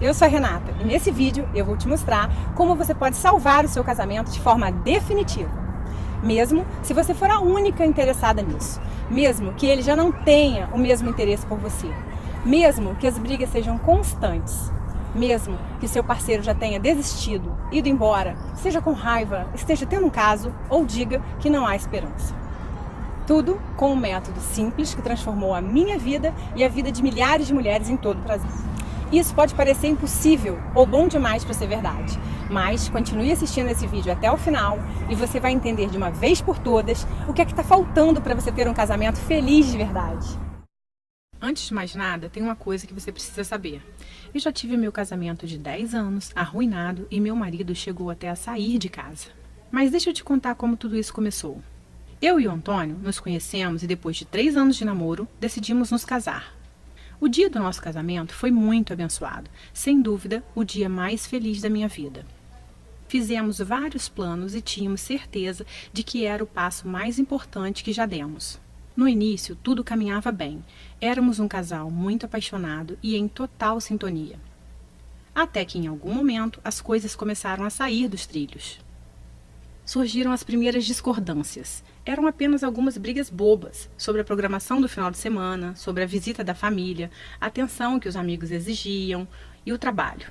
eu sou a Renata e nesse vídeo eu vou te mostrar como você pode salvar o seu casamento de forma definitiva. Mesmo se você for a única interessada nisso, mesmo que ele já não tenha o mesmo interesse por você, mesmo que as brigas sejam constantes, mesmo que seu parceiro já tenha desistido, ido embora, seja com raiva, esteja tendo um caso ou diga que não há esperança. Tudo com um método simples que transformou a minha vida e a vida de milhares de mulheres em todo o Brasil. Isso pode parecer impossível ou bom demais para ser verdade, mas continue assistindo esse vídeo até o final e você vai entender de uma vez por todas o que é que está faltando para você ter um casamento feliz de verdade. Antes de mais nada, tem uma coisa que você precisa saber. Eu já tive meu casamento de 10 anos, arruinado, e meu marido chegou até a sair de casa. Mas deixa eu te contar como tudo isso começou. Eu e o Antônio nos conhecemos e depois de 3 anos de namoro, decidimos nos casar. O dia do nosso casamento foi muito abençoado, sem dúvida o dia mais feliz da minha vida. Fizemos vários planos e tínhamos certeza de que era o passo mais importante que já demos. No início, tudo caminhava bem. Éramos um casal muito apaixonado e em total sintonia. Até que em algum momento as coisas começaram a sair dos trilhos. Surgiram as primeiras discordâncias. Eram apenas algumas brigas bobas sobre a programação do final de semana, sobre a visita da família, a atenção que os amigos exigiam e o trabalho.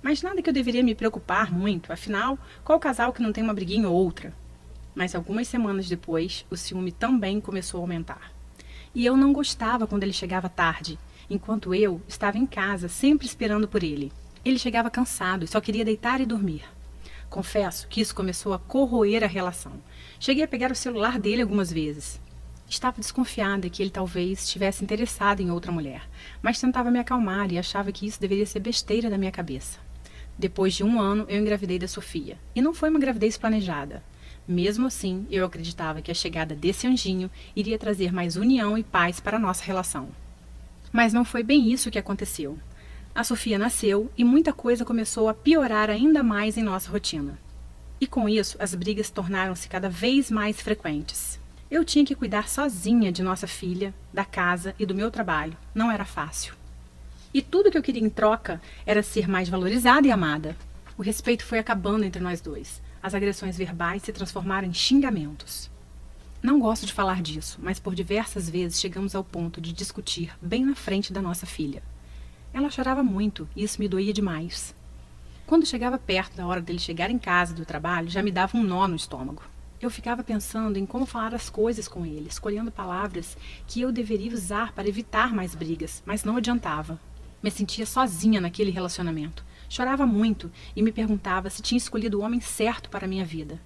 Mas nada que eu deveria me preocupar muito, afinal, qual casal que não tem uma briguinha ou outra? Mas algumas semanas depois, o ciúme também começou a aumentar. E eu não gostava quando ele chegava tarde, enquanto eu estava em casa sempre esperando por ele. Ele chegava cansado e só queria deitar e dormir. Confesso que isso começou a corroer a relação. Cheguei a pegar o celular dele algumas vezes. Estava desconfiada que ele talvez estivesse interessado em outra mulher, mas tentava me acalmar e achava que isso deveria ser besteira da minha cabeça. Depois de 1 ano, eu engravidei da Sofia. E não foi uma gravidez planejada. Mesmo assim, eu acreditava que a chegada desse anjinho iria trazer mais união e paz para a nossa relação. Mas não foi bem isso que aconteceu. A Sofia nasceu e muita coisa começou a piorar ainda mais em nossa rotina. E com isso, as brigas tornaram-se cada vez mais frequentes. Eu tinha que cuidar sozinha de nossa filha, da casa e do meu trabalho. Não era fácil. E tudo que eu queria em troca era ser mais valorizada e amada. O respeito foi acabando entre nós dois. As agressões verbais se transformaram em xingamentos. Não gosto de falar disso, mas por diversas vezes chegamos ao ponto de discutir bem na frente da nossa filha. Ela chorava muito e isso me doía demais. Quando chegava perto da hora dele chegar em casa do trabalho, já me dava um nó no estômago. Eu ficava pensando em como falar as coisas com ele, escolhendo palavras que eu deveria usar para evitar mais brigas, mas não adiantava. Me sentia sozinha naquele relacionamento. Chorava muito e me perguntava se tinha escolhido o homem certo para a minha vida.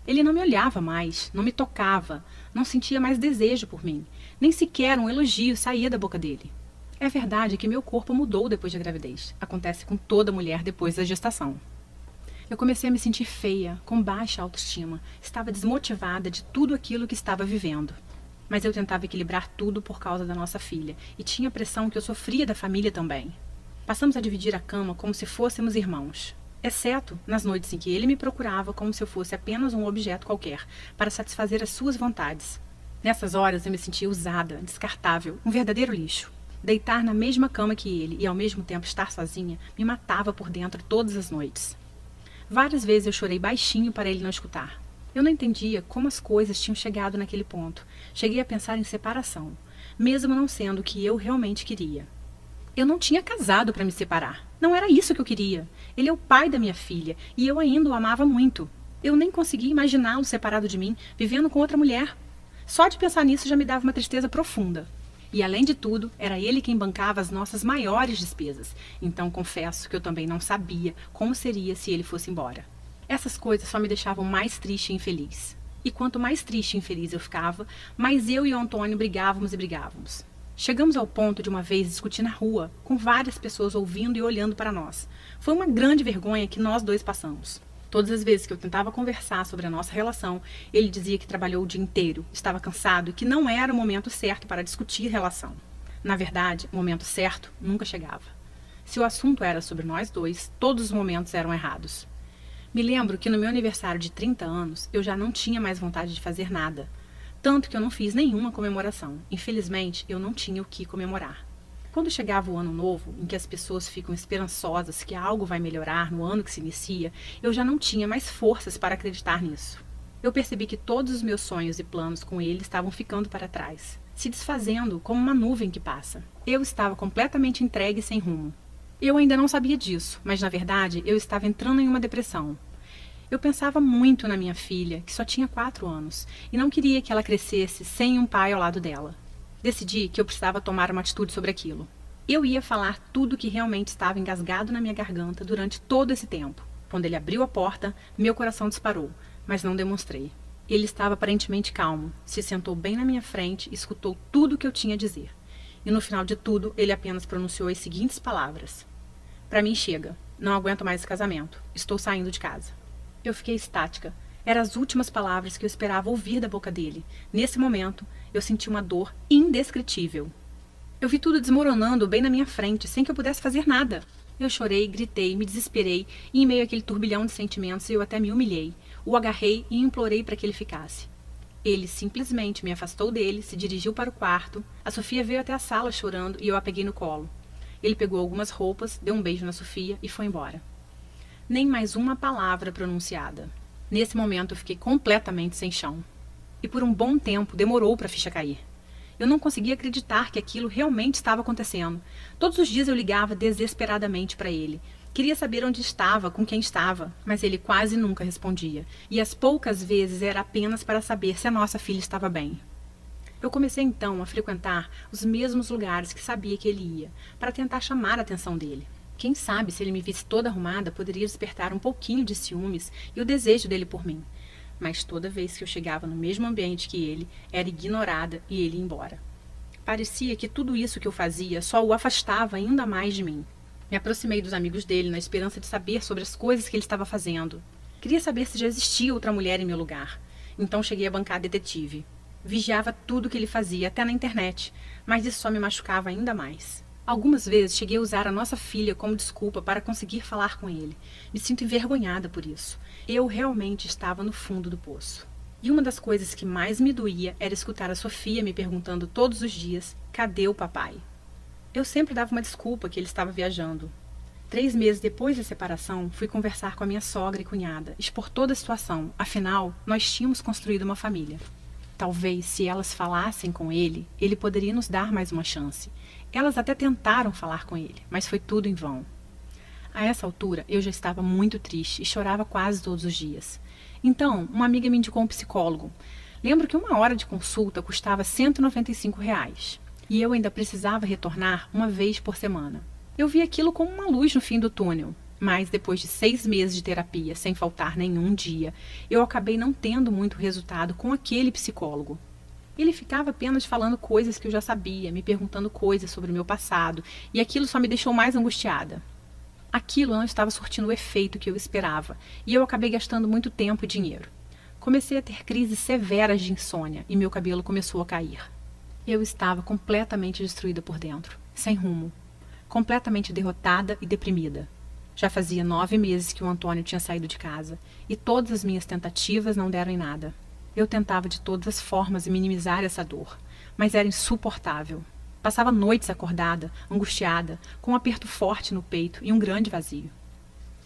Ele não me olhava mais, não me tocava, não sentia mais desejo por mim. Nem sequer um elogio saía da boca dele. É verdade que meu corpo mudou depois da gravidez. Acontece com toda mulher depois da gestação. Eu comecei a me sentir feia, com baixa autoestima. Estava desmotivada de tudo aquilo que estava vivendo. Mas eu tentava equilibrar tudo por causa da nossa filha. E tinha a pressão que eu sofria da família também. Passamos a dividir a cama como se fôssemos irmãos. Exceto nas noites em que ele me procurava como se eu fosse apenas um objeto qualquer, para satisfazer as suas vontades. Nessas horas eu me sentia usada, descartável, um verdadeiro lixo. Deitar na mesma cama que ele e ao mesmo tempo estar sozinha me matava por dentro todas as noites. Várias vezes eu chorei baixinho para ele não escutar. Eu não entendia como as coisas tinham chegado naquele ponto. Cheguei a pensar em separação, mesmo não sendo o que eu realmente queria. Eu não tinha casado para me separar. Não era isso que eu queria. Ele é o pai da minha filha e eu ainda o amava muito. Eu nem conseguia imaginá-lo separado de mim, vivendo com outra mulher. Só de pensar nisso já me dava uma tristeza profunda. E, além de tudo, era ele quem bancava as nossas maiores despesas. Então, confesso que eu também não sabia como seria se ele fosse embora. Essas coisas só me deixavam mais triste e infeliz. E quanto mais triste e infeliz eu ficava, mais eu e o Antônio brigávamos e brigávamos. Chegamos ao ponto de uma vez discutir na rua, com várias pessoas ouvindo e olhando para nós. Foi uma grande vergonha que nós dois passamos. Todas as vezes que eu tentava conversar sobre a nossa relação, ele dizia que trabalhou o dia inteiro, estava cansado e que não era o momento certo para discutir relação. Na verdade, o momento certo nunca chegava. Se o assunto era sobre nós dois, todos os momentos eram errados. Me lembro que no meu aniversário de 30 anos, eu já não tinha mais vontade de fazer nada. Tanto que eu não fiz nenhuma comemoração. Infelizmente, eu não tinha o que comemorar. Quando chegava o ano novo, em que as pessoas ficam esperançosas que algo vai melhorar no ano que se inicia, eu já não tinha mais forças para acreditar nisso. Eu percebi que todos os meus sonhos e planos com ele estavam ficando para trás, se desfazendo como uma nuvem que passa. Eu estava completamente entregue e sem rumo. Eu ainda não sabia disso, mas na verdade eu estava entrando em uma depressão. Eu pensava muito na minha filha, que só tinha 4 anos, e não queria que ela crescesse sem um pai ao lado dela. Decidi que eu precisava tomar uma atitude sobre aquilo. Eu ia falar tudo que realmente estava engasgado na minha garganta durante todo esse tempo. Quando ele abriu a porta, meu coração disparou, mas não demonstrei. Ele estava aparentemente calmo, se sentou bem na minha frente e escutou tudo o que eu tinha a dizer. E no final de tudo, ele apenas pronunciou as seguintes palavras: "Para mim chega. Não aguento mais esse casamento. Estou saindo de casa." Eu fiquei estática. Eram as últimas palavras que eu esperava ouvir da boca dele. Nesse momento, eu senti uma dor indescritível. Eu vi tudo desmoronando bem na minha frente, sem que eu pudesse fazer nada. Eu chorei, gritei, me desesperei, e em meio àquele turbilhão de sentimentos eu até me humilhei. O agarrei e implorei para que ele ficasse. Ele simplesmente me afastou dele, se dirigiu para o quarto. A Sofia veio até a sala chorando e eu a peguei no colo. Ele pegou algumas roupas, deu um beijo na Sofia e foi embora. Nem mais uma palavra pronunciada. Nesse momento eu fiquei completamente sem chão. E por um bom tempo demorou para a ficha cair. Eu não conseguia acreditar que aquilo realmente estava acontecendo. Todos os dias eu ligava desesperadamente para ele. Queria saber onde estava, com quem estava, mas ele quase nunca respondia. E as poucas vezes era apenas para saber se a nossa filha estava bem. Eu comecei então a frequentar os mesmos lugares que sabia que ele ia, para tentar chamar a atenção dele. Quem sabe, se ele me visse toda arrumada, poderia despertar um pouquinho de ciúmes e o desejo dele por mim. Mas toda vez que eu chegava no mesmo ambiente que ele, era ignorada e ele ia embora. Parecia que tudo isso que eu fazia só o afastava ainda mais de mim. Me aproximei dos amigos dele na esperança de saber sobre as coisas que ele estava fazendo. Queria saber se já existia outra mulher em meu lugar. Então cheguei a bancar detetive. Vigiava tudo que ele fazia, até na internet, mas isso só me machucava ainda mais. Algumas vezes cheguei a usar a nossa filha como desculpa para conseguir falar com ele. Me sinto envergonhada por isso. Eu realmente estava no fundo do poço. E uma das coisas que mais me doía era escutar a Sofia me perguntando todos os dias: cadê o papai? Eu sempre dava uma desculpa que ele estava viajando. 3 meses depois da separação, fui conversar com a minha sogra e cunhada, expor toda a situação. Afinal, nós tínhamos construído uma família. Talvez, se elas falassem com ele, ele poderia nos dar mais uma chance. Elas até tentaram falar com ele, mas foi tudo em vão. A essa altura, eu já estava muito triste e chorava quase todos os dias. Então, uma amiga me indicou um psicólogo. Lembro que 1 hora de consulta custava R$195. E eu ainda precisava retornar 1 vez por semana. Eu vi aquilo como uma luz no fim do túnel. Mas depois de 6 meses de terapia, sem faltar nenhum dia, eu acabei não tendo muito resultado com aquele psicólogo. Ele ficava apenas falando coisas que eu já sabia, me perguntando coisas sobre o meu passado, e aquilo só me deixou mais angustiada. Aquilo não estava surtindo o efeito que eu esperava, e eu acabei gastando muito tempo e dinheiro. Comecei a ter crises severas de insônia, e meu cabelo começou a cair. Eu estava completamente destruída por dentro, sem rumo, completamente derrotada e deprimida. Já fazia 9 meses que o Antônio tinha saído de casa, e todas as minhas tentativas não deram em nada. Eu tentava de todas as formas minimizar essa dor, mas era insuportável. Passava noites acordada, angustiada, com um aperto forte no peito e um grande vazio.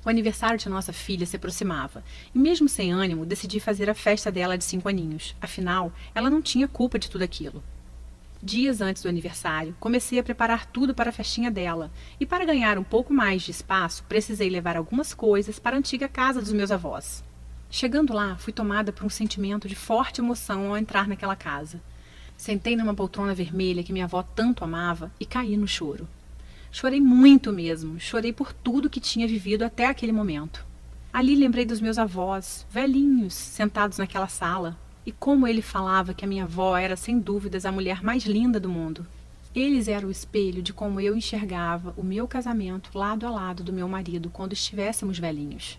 O aniversário de nossa filha se aproximava, e mesmo sem ânimo, decidi fazer a festa dela de 5 aninhos. Afinal, ela não tinha culpa de tudo aquilo. Dias antes do aniversário, comecei a preparar tudo para a festinha dela, e para ganhar um pouco mais de espaço, precisei levar algumas coisas para a antiga casa dos meus avós. Chegando lá, fui tomada por um sentimento de forte emoção ao entrar naquela casa. Sentei numa poltrona vermelha que minha avó tanto amava e caí no choro. Chorei muito mesmo, chorei por tudo que tinha vivido até aquele momento. Ali lembrei dos meus avós, velhinhos, sentados naquela sala, e como ele falava que a minha avó era sem dúvidas a mulher mais linda do mundo. Eles eram o espelho de como eu enxergava o meu casamento lado a lado do meu marido quando estivéssemos velhinhos.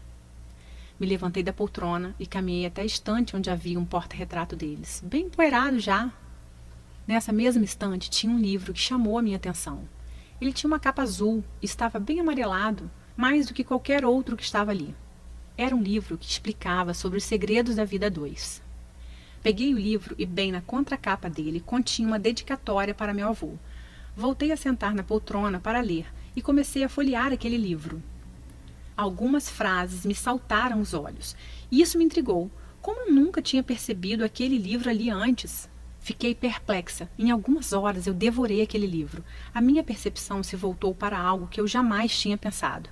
Me levantei da poltrona e caminhei até a estante onde havia um porta-retrato deles, bem empoeirado já. Nessa mesma estante tinha um livro que chamou a minha atenção. Ele tinha uma capa azul e estava bem amarelado, mais do que qualquer outro que estava ali. Era um livro que explicava sobre os segredos da vida a 2. Peguei o livro e bem na contracapa dele continha uma dedicatória para meu avô. Voltei a sentar na poltrona para ler e comecei a folhear aquele livro. Algumas frases me saltaram aos olhos e isso me intrigou. Como eu nunca tinha percebido aquele livro ali antes? Fiquei perplexa. Em algumas horas eu devorei aquele livro. A minha percepção se voltou para algo que eu jamais tinha pensado.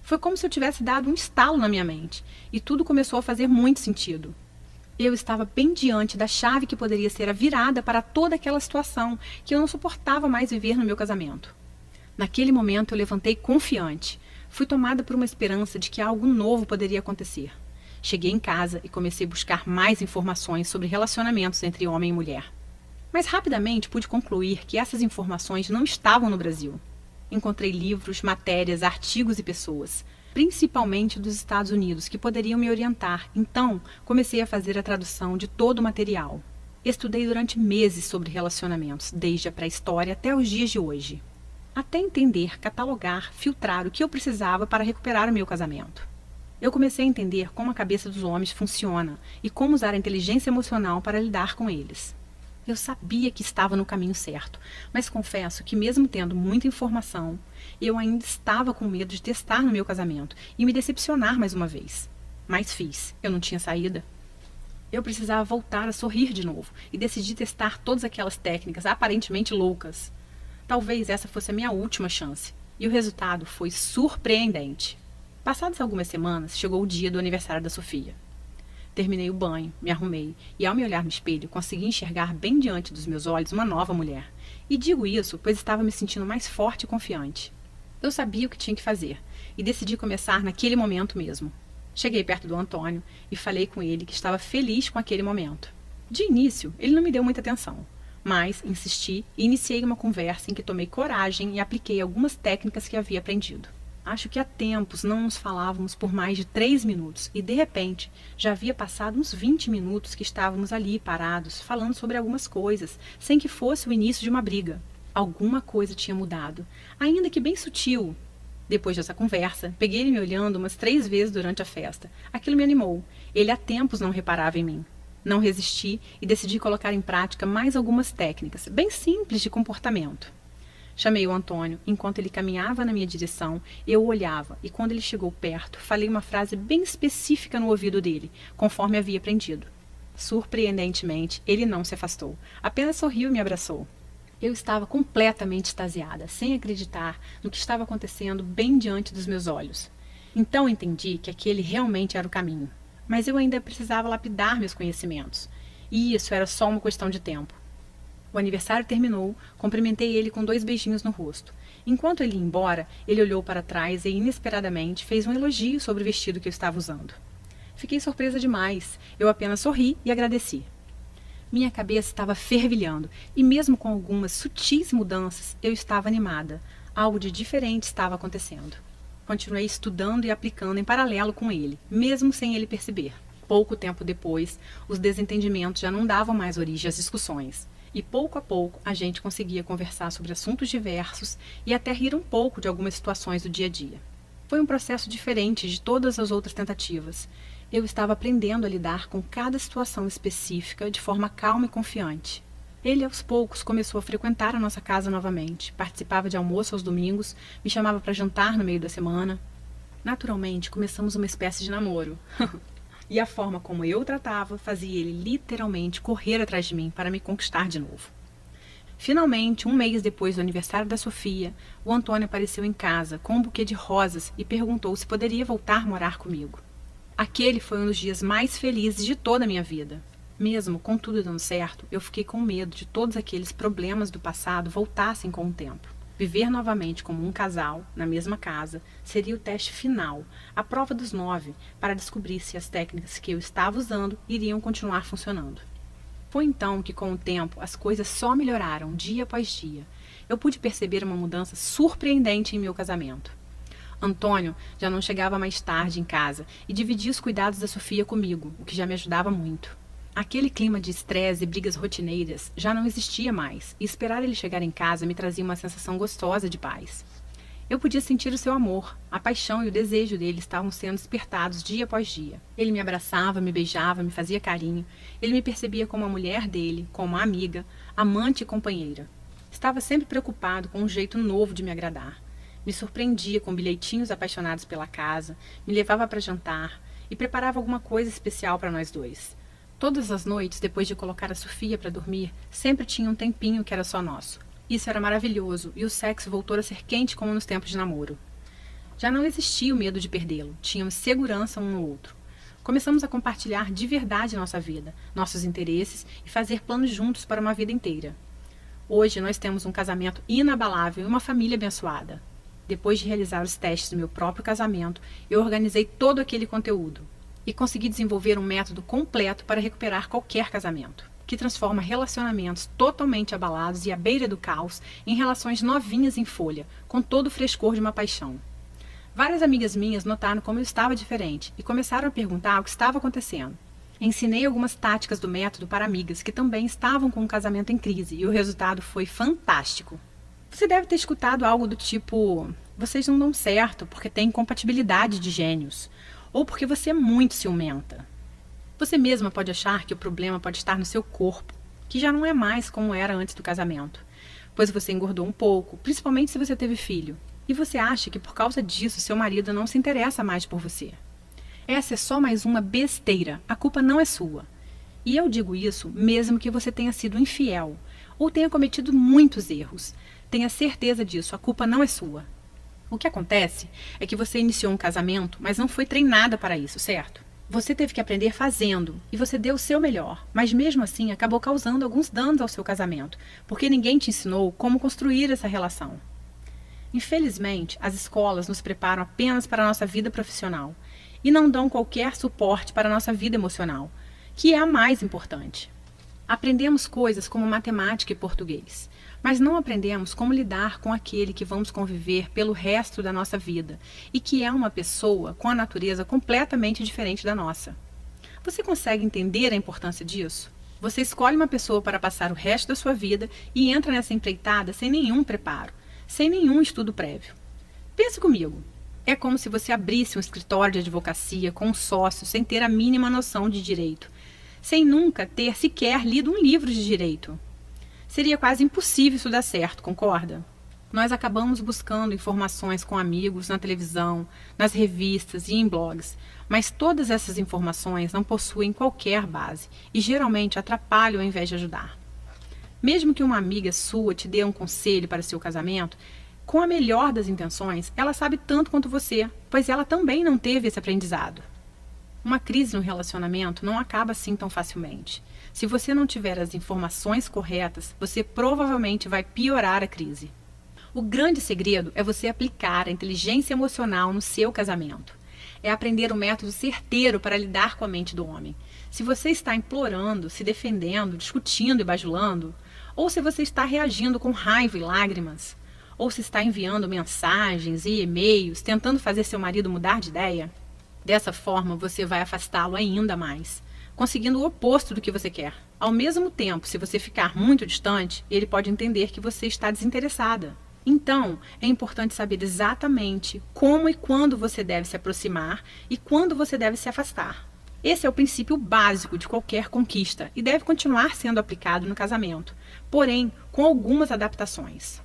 Foi como se eu tivesse dado um estalo na minha mente e tudo começou a fazer muito sentido. Eu estava bem diante da chave que poderia ser a virada para toda aquela situação que eu não suportava mais viver no meu casamento. Naquele momento eu levantei confiante. Fui tomada por uma esperança de que algo novo poderia acontecer. Cheguei em casa e comecei a buscar mais informações sobre relacionamentos entre homem e mulher. Mas rapidamente pude concluir que essas informações não estavam no Brasil. Encontrei livros, matérias, artigos e pessoas, principalmente dos Estados Unidos, que poderiam me orientar. Então, comecei a fazer a tradução de todo o material. Estudei durante meses sobre relacionamentos, desde a pré-história até os dias de hoje. Até entender, catalogar, filtrar o que eu precisava para recuperar o meu casamento. Eu comecei a entender como a cabeça dos homens funciona e como usar a inteligência emocional para lidar com eles. Eu sabia que estava no caminho certo, mas confesso que mesmo tendo muita informação, eu ainda estava com medo de testar no meu casamento e me decepcionar mais uma vez. Mas fiz, eu não tinha saída. Eu precisava voltar a sorrir de novo e decidi testar todas aquelas técnicas aparentemente loucas. Talvez essa fosse a minha última chance, e o resultado foi surpreendente. Passadas algumas semanas, chegou o dia do aniversário da Sofia. Terminei o banho, me arrumei e, ao me olhar no espelho, consegui enxergar bem diante dos meus olhos uma nova mulher. E digo isso, pois estava me sentindo mais forte e confiante. Eu sabia o que tinha que fazer e decidi começar naquele momento mesmo. Cheguei perto do Antônio e falei com ele que estava feliz com aquele momento. De início, ele não me deu muita atenção, mas insisti e iniciei uma conversa em que tomei coragem e apliquei algumas técnicas que havia aprendido. Acho que há tempos não nos falávamos por mais de 3 minutos e, de repente, já havia passado uns 20 minutos que estávamos ali parados, falando sobre algumas coisas, sem que fosse o início de uma briga. Alguma coisa tinha mudado, ainda que bem sutil. Depois dessa conversa, peguei ele me olhando umas 3 vezes durante a festa. Aquilo me animou. Ele há tempos não reparava em mim. Não resisti e decidi colocar em prática mais algumas técnicas, bem simples de comportamento. Chamei o Antônio. Enquanto ele caminhava na minha direção, eu o olhava e, quando ele chegou perto, falei uma frase bem específica no ouvido dele, conforme havia aprendido. Surpreendentemente, ele não se afastou. Apenas sorriu e me abraçou. Eu estava completamente extasiada, sem acreditar no que estava acontecendo bem diante dos meus olhos. Então entendi que aquele realmente era o caminho. Mas eu ainda precisava lapidar meus conhecimentos. E isso era só uma questão de tempo. O aniversário terminou, cumprimentei ele com 2 beijinhos no rosto. Enquanto ele ia embora, ele olhou para trás e, inesperadamente, fez um elogio sobre o vestido que eu estava usando. Fiquei surpresa demais. Eu apenas sorri e agradeci. Minha cabeça estava fervilhando e, mesmo com algumas sutis mudanças, eu estava animada. Algo de diferente estava acontecendo. Continuei estudando e aplicando em paralelo com ele, mesmo sem ele perceber. Pouco tempo depois, os desentendimentos já não davam mais origem às discussões. E pouco a pouco a gente conseguia conversar sobre assuntos diversos e até rir um pouco de algumas situações do dia a dia. Foi um processo diferente de todas as outras tentativas. Eu estava aprendendo a lidar com cada situação específica de forma calma e confiante. Ele, aos poucos, começou a frequentar a nossa casa novamente, participava de almoço aos domingos, me chamava para jantar no meio da semana. Naturalmente, começamos uma espécie de namoro. E a forma como eu o tratava fazia ele literalmente correr atrás de mim para me conquistar de novo. Finalmente, 1 mês depois do aniversário da Sofia, o Antônio apareceu em casa com um buquê de rosas e perguntou se poderia voltar a morar comigo. Aquele foi um dos dias mais felizes de toda a minha vida. Mesmo com tudo dando certo, eu fiquei com medo de todos aqueles problemas do passado voltassem com o tempo. Viver novamente como um casal, na mesma casa, seria o teste final, a prova dos 9, para descobrir se as técnicas que eu estava usando iriam continuar funcionando. Foi então que, com o tempo, as coisas só melhoraram dia após dia. Eu pude perceber uma mudança surpreendente em meu casamento. Antônio já não chegava mais tarde em casa e dividia os cuidados da Sofia comigo, o que já me ajudava muito. Aquele clima de estresse e brigas rotineiras já não existia mais, e esperar ele chegar em casa me trazia uma sensação gostosa de paz. Eu podia sentir o seu amor, a paixão e o desejo dele estavam sendo despertados dia após dia. Ele me abraçava, me beijava, me fazia carinho. Ele me percebia como a mulher dele, como a amiga, amante e companheira. Estava sempre preocupado com um jeito novo de me agradar. Me surpreendia com bilhetinhos apaixonados pela casa, me levava para jantar e preparava alguma coisa especial para nós dois. Todas as noites, depois de colocar a Sofia para dormir, sempre tinha um tempinho que era só nosso. Isso era maravilhoso e o sexo voltou a ser quente como nos tempos de namoro. Já não existia o medo de perdê-lo, tínhamos segurança um no outro. Começamos a compartilhar de verdade nossa vida, nossos interesses e fazer planos juntos para uma vida inteira. Hoje nós temos um casamento inabalável e uma família abençoada. Depois de realizar os testes do meu próprio casamento, eu organizei todo aquele conteúdo e consegui desenvolver um método completo para recuperar qualquer casamento, que transforma relacionamentos totalmente abalados e à beira do caos em relações novinhas em folha, com todo o frescor de uma paixão. Várias amigas minhas notaram como eu estava diferente e começaram a perguntar o que estava acontecendo. Ensinei algumas táticas do método para amigas que também estavam com um casamento em crise e o resultado foi fantástico. Você deve ter escutado algo do tipo: vocês não dão certo porque têm incompatibilidade de gênios, ou porque você é muito ciumenta. Você mesma pode achar que o problema pode estar no seu corpo, que já não é mais como era antes do casamento, pois você engordou um pouco, principalmente se você teve filho, e você acha que por causa disso seu marido não se interessa mais por você. Essa é só mais uma besteira, a culpa não é sua. E eu digo isso mesmo que você tenha sido infiel, ou tenha cometido muitos erros. Tenha certeza disso, a culpa não é sua. O que acontece é que você iniciou um casamento, mas não foi treinada para isso, certo? Você teve que aprender fazendo, e você deu o seu melhor, mas mesmo assim acabou causando alguns danos ao seu casamento, porque ninguém te ensinou como construir essa relação. Infelizmente, as escolas nos preparam apenas para a nossa vida profissional e não dão qualquer suporte para a nossa vida emocional, que é a mais importante. Aprendemos coisas como matemática e português, mas não aprendemos como lidar com aquele que vamos conviver pelo resto da nossa vida e que é uma pessoa com a natureza completamente diferente da nossa. Você consegue entender a importância disso? Você escolhe uma pessoa para passar o resto da sua vida e entra nessa empreitada sem nenhum preparo, sem nenhum estudo prévio. Pense comigo. É como se você abrisse um escritório de advocacia com um sócio sem ter a mínima noção de direito, sem nunca ter sequer lido um livro de direito. Seria quase impossível isso dar certo, concorda? Nós acabamos buscando informações com amigos na televisão, nas revistas e em blogs, mas todas essas informações não possuem qualquer base e geralmente atrapalham ao invés de ajudar. Mesmo que uma amiga sua te dê um conselho para seu casamento, com a melhor das intenções, ela sabe tanto quanto você, pois ela também não teve esse aprendizado. Uma crise no relacionamento não acaba assim tão facilmente. Se você não tiver as informações corretas, você provavelmente vai piorar a crise. O grande segredo é você aplicar a inteligência emocional no seu casamento. É aprender o método certeiro para lidar com a mente do homem. Se você está implorando, se defendendo, discutindo e bajulando, ou se você está reagindo com raiva e lágrimas, ou se está enviando mensagens e e-mails tentando fazer seu marido mudar de ideia, dessa forma você vai afastá-lo ainda mais, conseguindo o oposto do que você quer. Ao mesmo tempo, se você ficar muito distante, ele pode entender que você está desinteressada. Então, é importante saber exatamente como e quando você deve se aproximar e quando você deve se afastar. Esse é o princípio básico de qualquer conquista e deve continuar sendo aplicado no casamento, porém com algumas adaptações.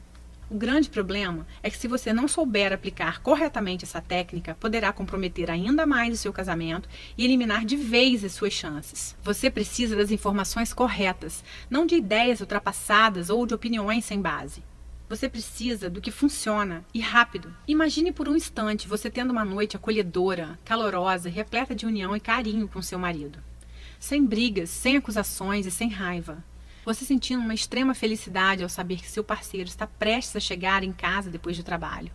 O grande problema é que se você não souber aplicar corretamente essa técnica, poderá comprometer ainda mais o seu casamento e eliminar de vez as suas chances. Você precisa das informações corretas, não de ideias ultrapassadas ou de opiniões sem base. Você precisa do que funciona e rápido. Imagine por um instante você tendo uma noite acolhedora, calorosa, repleta de união e carinho com seu marido. Sem brigas, sem acusações e sem raiva. Você sentindo uma extrema felicidade ao saber que seu parceiro está prestes a chegar em casa depois do trabalho.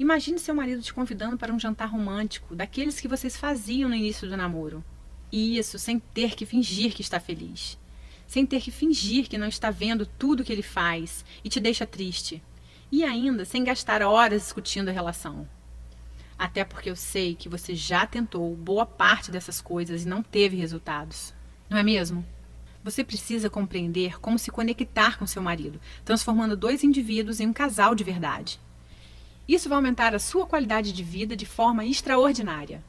Imagine seu marido te convidando para um jantar romântico, daqueles que vocês faziam no início do namoro. E isso sem ter que fingir que está feliz. Sem ter que fingir que não está vendo tudo que ele faz e te deixa triste. E ainda sem gastar horas discutindo a relação. Até porque eu sei que você já tentou boa parte dessas coisas e não teve resultados. Não é mesmo? Você precisa compreender como se conectar com seu marido, transformando dois indivíduos em um casal de verdade. Isso vai aumentar a sua qualidade de vida de forma extraordinária.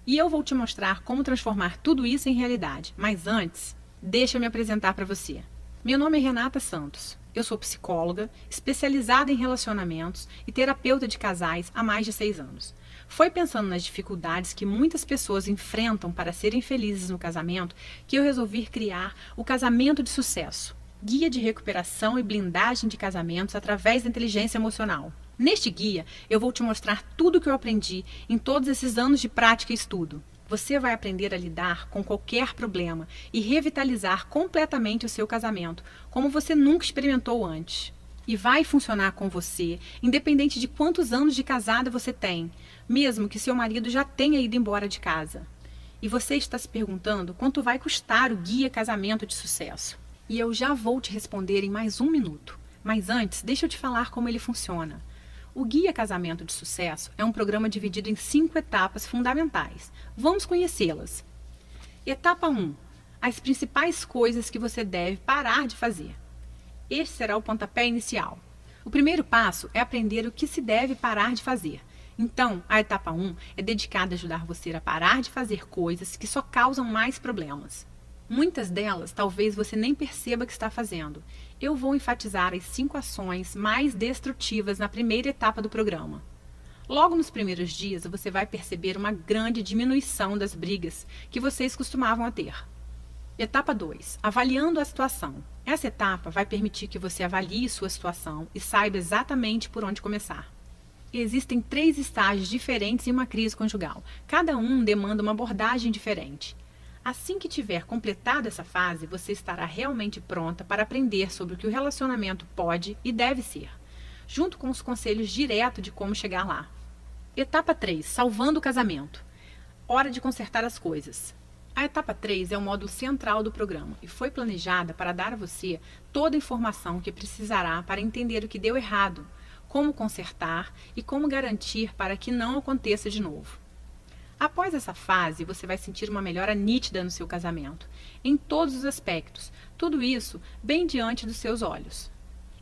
E eu vou te mostrar como transformar tudo isso em realidade. Mas antes, deixa eu me apresentar para você. Meu nome é Renata Santos. Eu sou psicóloga, especializada em relacionamentos e terapeuta de casais há mais de 6 anos. Foi pensando nas dificuldades que muitas pessoas enfrentam para serem felizes no casamento que eu resolvi criar o Casamento de Sucesso, guia de recuperação e blindagem de casamentos através da inteligência emocional. Neste guia, eu vou te mostrar tudo o que eu aprendi em todos esses anos de prática e estudo. Você vai aprender a lidar com qualquer problema e revitalizar completamente o seu casamento, como você nunca experimentou antes. E vai funcionar com você, independente de quantos anos de casada você tem, mesmo que seu marido já tenha ido embora de casa. E você está se perguntando quanto vai custar o Guia Casamento de Sucesso. E eu já vou te responder em mais 1 minuto. Mas antes, deixa eu te falar como ele funciona. O Guia Casamento de Sucesso é um programa dividido em 5 etapas fundamentais. Vamos conhecê-las. Etapa 1. As principais coisas que você deve parar de fazer. Este será o pontapé inicial. O primeiro passo é aprender o que se deve parar de fazer. Então, a etapa 1 é dedicada a ajudar você a parar de fazer coisas que só causam mais problemas. Muitas delas talvez você nem perceba que está fazendo. Eu vou enfatizar as 5 ações mais destrutivas na primeira etapa do programa. Logo nos primeiros dias, você vai perceber uma grande diminuição das brigas que vocês costumavam a ter. Etapa 2. Avaliando a situação. Essa etapa vai permitir que você avalie sua situação e saiba exatamente por onde começar. Existem 3 estágios diferentes em uma crise conjugal. Cada um demanda uma abordagem diferente. Assim que tiver completado essa fase, você estará realmente pronta para aprender sobre o que o relacionamento pode e deve ser, junto com os conselhos diretos de como chegar lá. Etapa 3. Salvando o casamento. Hora de consertar as coisas. A etapa 3 é o módulo central do programa e foi planejada para dar a você toda a informação que precisará para entender o que deu errado, como consertar e como garantir para que não aconteça de novo. Após essa fase, você vai sentir uma melhora nítida no seu casamento, em todos os aspectos, tudo isso bem diante dos seus olhos.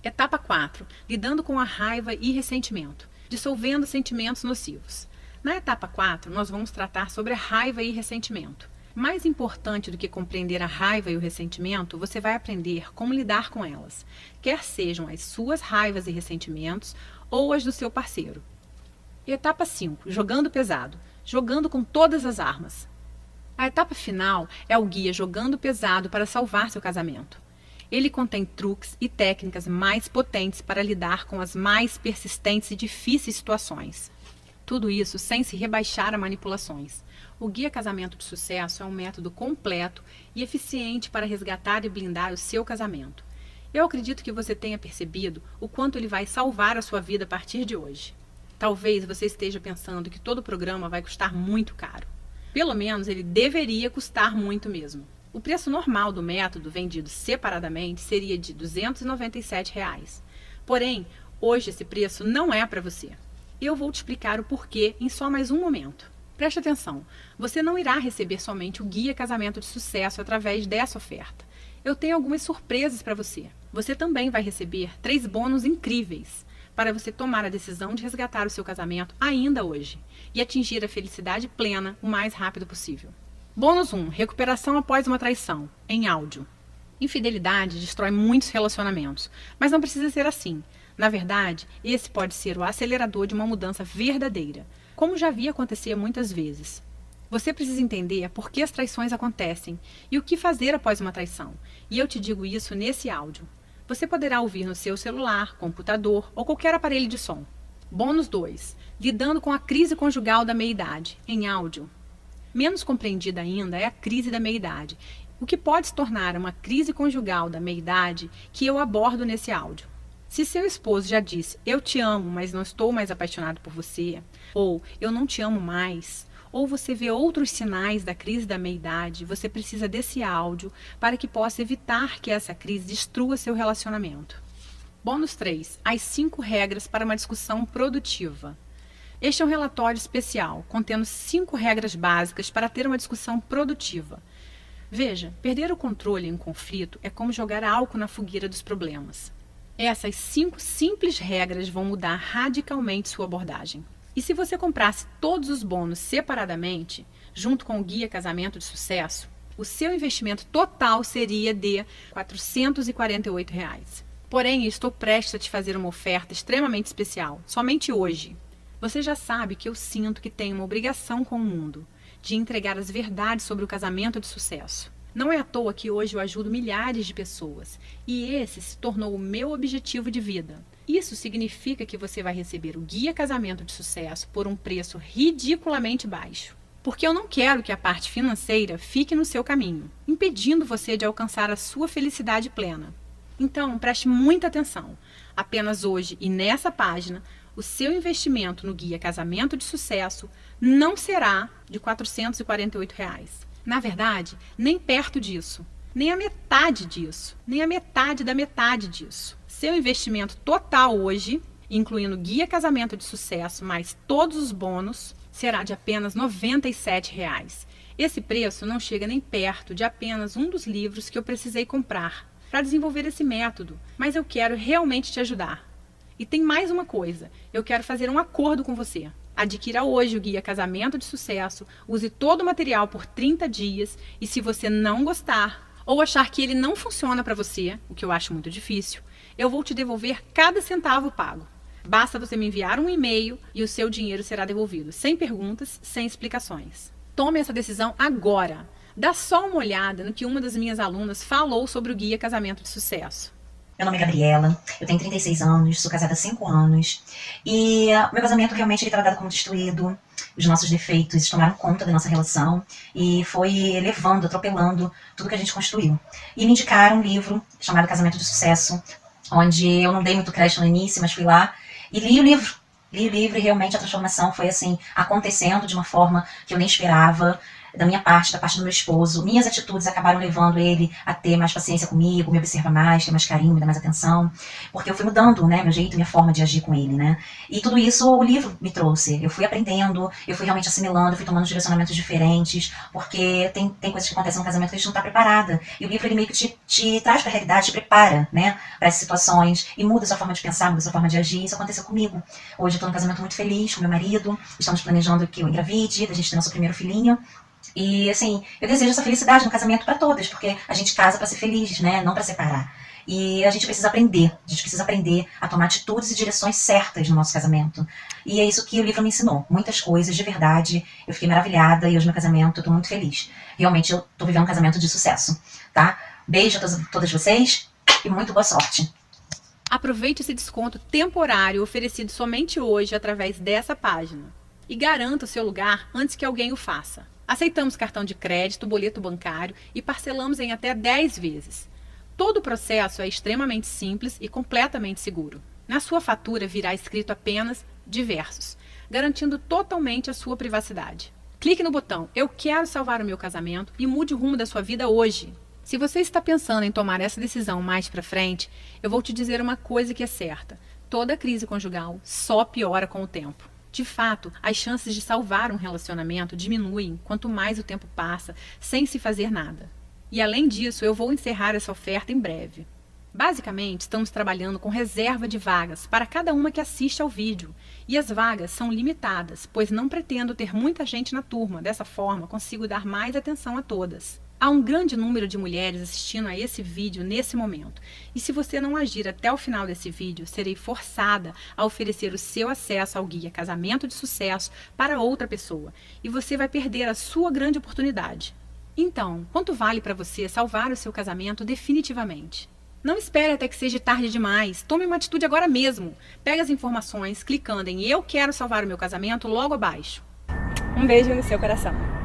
Etapa 4. Lidando com a raiva e ressentimento, dissolvendo sentimentos nocivos. Na etapa 4, nós vamos tratar sobre a raiva e ressentimento. Mais importante do que compreender a raiva e o ressentimento, você vai aprender como lidar com elas, quer sejam as suas raivas e ressentimentos ou as do seu parceiro. Etapa 5. Jogando pesado. Jogando com todas as armas. A etapa final é o guia Jogando Pesado para salvar seu casamento. Ele contém truques e técnicas mais potentes para lidar com as mais persistentes e difíceis situações. Tudo isso sem se rebaixar a manipulações. O Guia Casamento de Sucesso é um método completo e eficiente para resgatar e blindar o seu casamento. Eu acredito que você tenha percebido o quanto ele vai salvar a sua vida a partir de hoje. Talvez você esteja pensando que todo o programa vai custar muito caro. Pelo menos ele deveria custar muito mesmo. O preço normal do método vendido separadamente seria de R$ 297. Porém, hoje esse preço não é para você. Eu vou te explicar o porquê em só mais um momento. Preste atenção, você não irá receber somente o Guia Casamento de Sucesso através dessa oferta. Eu tenho algumas surpresas para você. Você também vai receber 3 bônus incríveis para você tomar a decisão de resgatar o seu casamento ainda hoje e atingir a felicidade plena o mais rápido possível. Bônus 1. Recuperação após uma traição, em áudio. Infidelidade destrói muitos relacionamentos, mas não precisa ser assim. Na verdade, esse pode ser o acelerador de uma mudança verdadeira, como já vi acontecer muitas vezes. Você precisa entender por que as traições acontecem e o que fazer após uma traição, e eu te digo isso nesse áudio. Você poderá ouvir no seu celular, computador ou qualquer aparelho de som. Bônus 2. Lidando com a crise conjugal da meia-idade, em áudio. Menos compreendida ainda é a crise da meia-idade, o que pode se tornar uma crise conjugal da meia-idade que eu abordo nesse áudio. Se seu esposo já disse, eu te amo, mas não estou mais apaixonado por você, ou eu não te amo mais, ou você vê outros sinais da crise da meia-idade, você precisa desse áudio para que possa evitar que essa crise destrua seu relacionamento. Bônus 3. As 5 regras para uma discussão produtiva. Este é um relatório especial, contendo 5 regras básicas para ter uma discussão produtiva. Veja, perder o controle em um conflito é como jogar álcool na fogueira dos problemas. Essas 5 simples regras vão mudar radicalmente sua abordagem. E se você comprasse todos os bônus separadamente, junto com o Guia Casamento de Sucesso, o seu investimento total seria de R$ 448. Porém, eu estou prestes a te fazer uma oferta extremamente especial, somente hoje. Você já sabe que eu sinto que tenho uma obrigação com o mundo, de entregar as verdades sobre o casamento de sucesso. Não é à toa que hoje eu ajudo milhares de pessoas, e esse se tornou o meu objetivo de vida. Isso significa que você vai receber o Guia Casamento de Sucesso por um preço ridiculamente baixo. Porque eu não quero que a parte financeira fique no seu caminho, impedindo você de alcançar a sua felicidade plena. Então, preste muita atenção. Apenas hoje e nessa página, o seu investimento no Guia Casamento de Sucesso não será de R$ 448. Na verdade, nem perto disso, nem a metade disso, nem a metade da metade disso. Seu investimento total hoje, incluindo o Guia Casamento de Sucesso mais todos os bônus, será de apenas R$ 97. Esse preço não chega nem perto de apenas um dos livros que eu precisei comprar para desenvolver esse método, mas eu quero realmente te ajudar. E tem mais uma coisa, eu quero fazer um acordo com você. Adquira hoje o Guia Casamento de Sucesso, use todo o material por 30 dias e se você não gostar ou achar que ele não funciona para você, o que eu acho muito difícil, eu vou te devolver cada centavo pago. Basta você me enviar um e-mail e o seu dinheiro será devolvido, sem perguntas, sem explicações. Tome essa decisão agora. Dá só uma olhada no que uma das minhas alunas falou sobre o Guia Casamento de Sucesso. Meu nome é Gabriela, eu tenho 36 anos, sou casada há 5 anos e meu casamento realmente estava dado como destruído. Os nossos defeitos tomaram conta da nossa relação e foi levando, atropelando tudo que a gente construiu. E me indicaram um livro chamado Casamento de Sucesso, onde eu não dei muito crédito no início, mas fui lá e li o livro. Li o livro e realmente a transformação foi assim, acontecendo de uma forma que eu nem esperava. Da minha parte, da parte do meu esposo, minhas atitudes acabaram levando ele a ter mais paciência comigo, me observar mais, ter mais carinho, me dar mais atenção, porque eu fui mudando, né, meu jeito, minha forma de agir com ele, né, e tudo isso o livro me trouxe, eu fui aprendendo, eu fui realmente assimilando, eu fui tomando direcionamentos diferentes, porque tem coisas que acontecem no casamento que a gente não está preparada, e o livro ele meio que te traz para a realidade, te prepara, né, para essas situações, e muda a sua forma de pensar, muda a sua forma de agir. Isso aconteceu comigo. Hoje eu estou num casamento muito feliz com meu marido, estamos planejando que eu engravide, da gente ter nosso primeiro filhinho. E assim, eu desejo essa felicidade no casamento para todas, porque a gente casa para ser feliz, né? Não para separar. E a gente precisa aprender a tomar atitudes e direções certas no nosso casamento. E é isso que o livro me ensinou. Muitas coisas, de verdade. Eu fiquei maravilhada e hoje no casamento eu tô muito feliz. Realmente eu tô vivendo um casamento de sucesso, tá? Beijo a todas vocês e muito boa sorte. Aproveite esse desconto temporário oferecido somente hoje através dessa página. E garanta o seu lugar antes que alguém o faça. Aceitamos cartão de crédito, boleto bancário e parcelamos em até 10 vezes. Todo o processo é extremamente simples e completamente seguro. Na sua fatura virá escrito apenas diversos, garantindo totalmente a sua privacidade. Clique no botão Eu quero salvar o meu casamento e mude o rumo da sua vida hoje. Se você está pensando em tomar essa decisão mais para frente, eu vou te dizer uma coisa que é certa. Toda crise conjugal só piora com o tempo. De fato, as chances de salvar um relacionamento diminuem quanto mais o tempo passa sem se fazer nada. E além disso, eu vou encerrar essa oferta em breve. Basicamente, estamos trabalhando com reserva de vagas para cada uma que assiste ao vídeo. E as vagas são limitadas, pois não pretendo ter muita gente na turma. Dessa forma, consigo dar mais atenção a todas. Há um grande número de mulheres assistindo a esse vídeo nesse momento. E se você não agir até o final desse vídeo, serei forçada a oferecer o seu acesso ao Guia Casamento de Sucesso para outra pessoa. E você vai perder a sua grande oportunidade. Então, quanto vale para você salvar o seu casamento definitivamente? Não espere até que seja tarde demais. Tome uma atitude agora mesmo. Pegue as informações clicando em Eu quero salvar o meu casamento logo abaixo. Um beijo no seu coração.